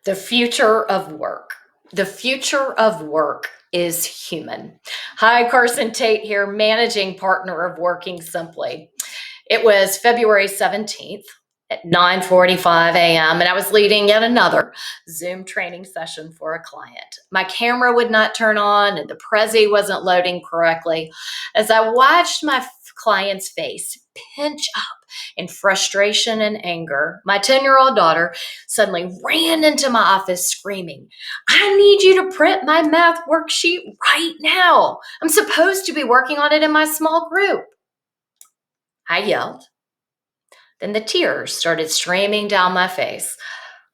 The future of work. The future of work is human. Hi, Carson Tate here, managing partner of Working Simply. It was February 17th at 9:45 a.m. and I was leading yet another Zoom training session for a client. My camera would not turn on and the Prezi wasn't loading correctly. As I watched my client's face pinch up in frustration and anger, my 10-year-old daughter suddenly ran into my office screaming, "I need you to print my math worksheet right now. I'm supposed to be working on it in my small group." I yelled. Then the tears started streaming down my face,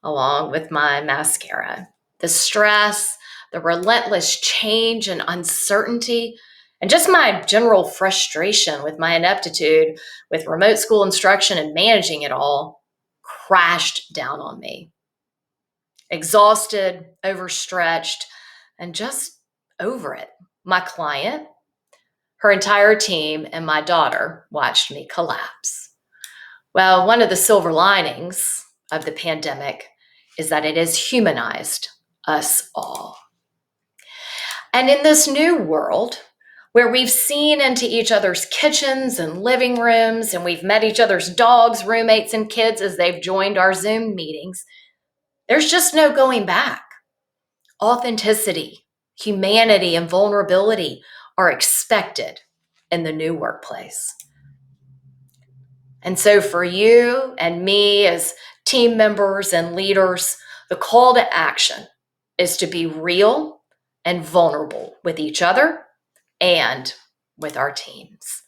along with my mascara. The stress, the relentless change and uncertainty, and just my general frustration with my ineptitude with remote school instruction and managing it all crashed down on me. Exhausted, overstretched, and just over it. My client, her entire team, and my daughter watched me collapse. Well, one of the silver linings of the pandemic is that it has humanized us all. And in this new world, where we've seen into each other's kitchens and living rooms, and we've met each other's dogs, roommates, and kids as they've joined our Zoom meetings, there's just no going back. Authenticity, humanity, and vulnerability are expected in the new workplace. And so for you and me as team members and leaders, the call to action is to be real and vulnerable with each other and with our teams.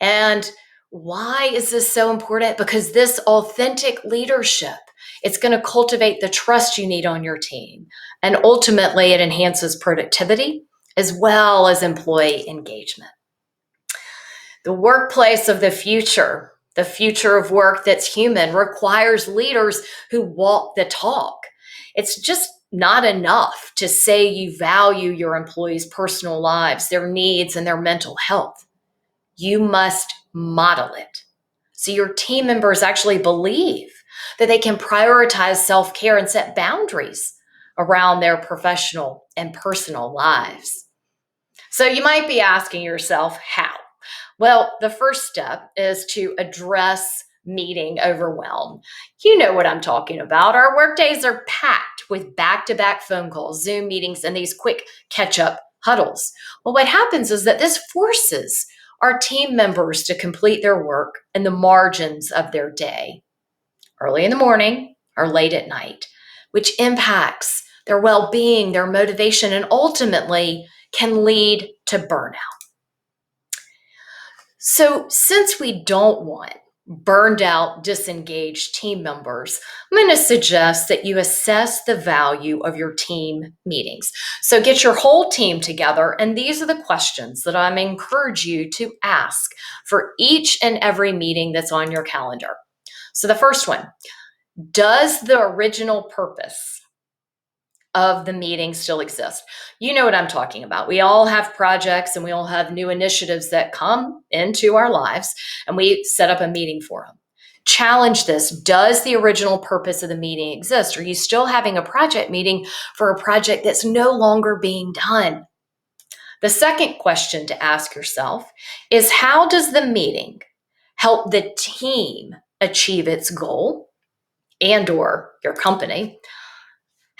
And why is this so important? Because this authentic leadership, it's going to cultivate the trust you need on your team. And ultimately, it enhances productivity as well as employee engagement. The workplace of the future of work that's human, requires leaders who walk the talk. It's just not enough to say you value your employees' personal lives, their needs, and their mental health. You must model it. So your team members actually believe that they can prioritize self-care and set boundaries around their professional and personal lives. So you might be asking yourself, how? Well, the first step is to address meeting overwhelm. You know what I'm talking about. Our workdays are packed with back-to-back phone calls, Zoom meetings, and these quick catch-up huddles. Well, what happens is that this forces our team members to complete their work in the margins of their day, early in the morning or late at night, which impacts their well-being, their motivation, and ultimately can lead to burnout. So since we don't want burned out, disengaged team members, I'm going to suggest that you assess the value of your team meetings. So get your whole team together, and these are the questions that I'm encourage you to ask for each and every meeting that's on your calendar. So the first one, does the original purpose of the meeting still exist? You know what I'm talking about. We all have projects and we all have new initiatives that come into our lives, and we set up a meeting for them. Challenge this. Does the original purpose of the meeting exist? Are you still having a project meeting for a project that's no longer being done? The second question to ask yourself is, how does the meeting help the team achieve its goal and/or your company?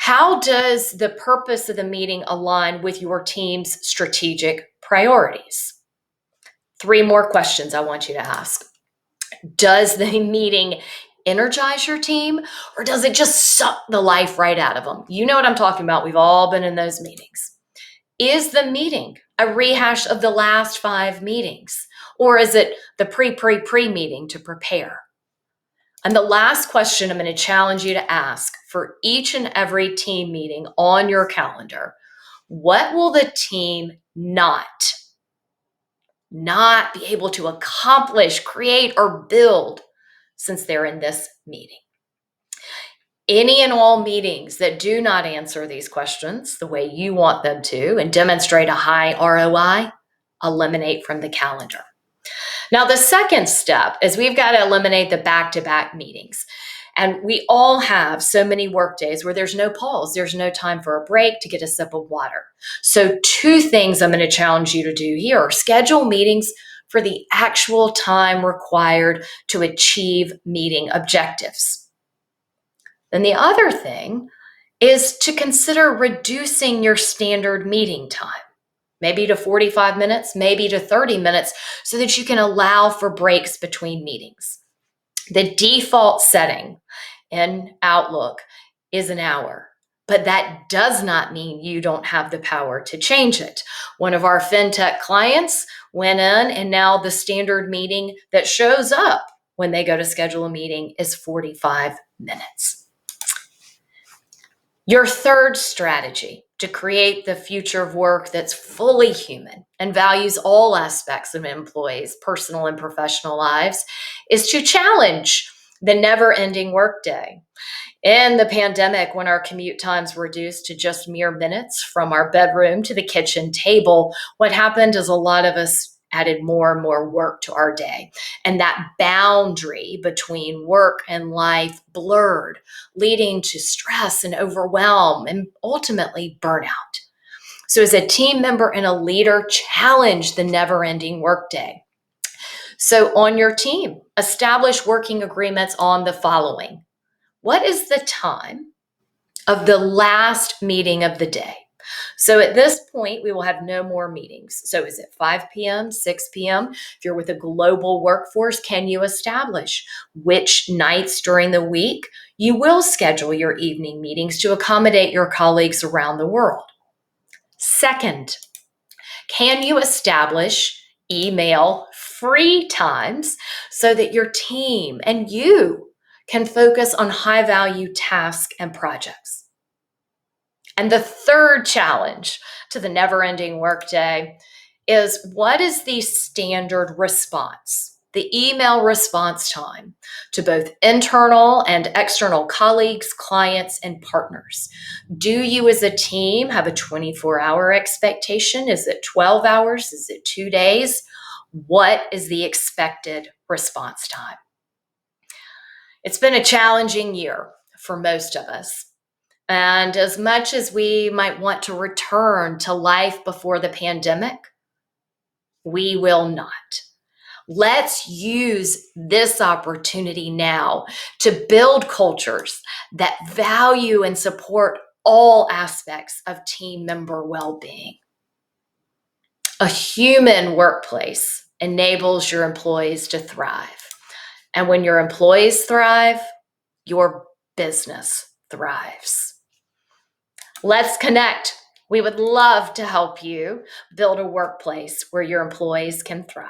How does the purpose of the meeting align with your team's strategic priorities? 3 more questions I want you to ask. Does the meeting energize your team, or does it just suck the life right out of them? You know what I'm talking about. We've all been in those meetings. Is the meeting a rehash of the last 5 meetings, or is it the pre meeting to prepare? And the last question I'm going to challenge you to ask for each and every team meeting on your calendar: what will the team not be able to accomplish, create, or build since they're in this meeting? Any and all meetings that do not answer these questions the way you want them to and demonstrate a high ROI, eliminate from the calendar. Now, the second step is we've got to eliminate the back-to-back meetings. And we all have so many work days where there's no pause, there's no time for a break to get a sip of water. So, two things I'm going to challenge you to do here are schedule meetings for the actual time required to achieve meeting objectives. Then the other thing is to consider reducing your standard meeting time, maybe to 45 minutes, maybe to 30 minutes, so that you can allow for breaks between meetings. The default setting in Outlook is an hour, but that does not mean you don't have the power to change it. One of our fintech clients went in, and now the standard meeting that shows up when they go to schedule a meeting is 45 minutes. Your third strategy to create the future of work that's fully human and values all aspects of an employee's personal and professional lives is to challenge the never-ending workday. In the pandemic, when our commute times were reduced to just mere minutes from our bedroom to the kitchen table, what happened is a lot of us added more and more work to our day. And that boundary between work and life blurred, leading to stress and overwhelm and ultimately burnout. So, as a team member and a leader, challenge the never ending workday. So, on your team, establish working agreements on the following. What is the time of the last meeting of the day? So at this point, we will have no more meetings. So is it 5 p.m., 6 p.m.? If you're with a global workforce, can you establish which nights during the week you will schedule your evening meetings to accommodate your colleagues around the world? Second, can you establish email free times so that your team and you can focus on high value tasks and projects? And the third challenge to the never ending workday is, what is the standard response, the email response time to both internal and external colleagues, clients, and partners? Do you as a team have a 24-hour expectation? Is it 12 hours? Is it 2 days? What is the expected response time? It's been a challenging year for most of us. And as much as we might want to return to life before the pandemic, we will not. Let's use this opportunity now to build cultures that value and support all aspects of team member well-being. A human workplace enables your employees to thrive. And when your employees thrive, your business thrives. Let's connect. We would love to help you build a workplace where your employees can thrive.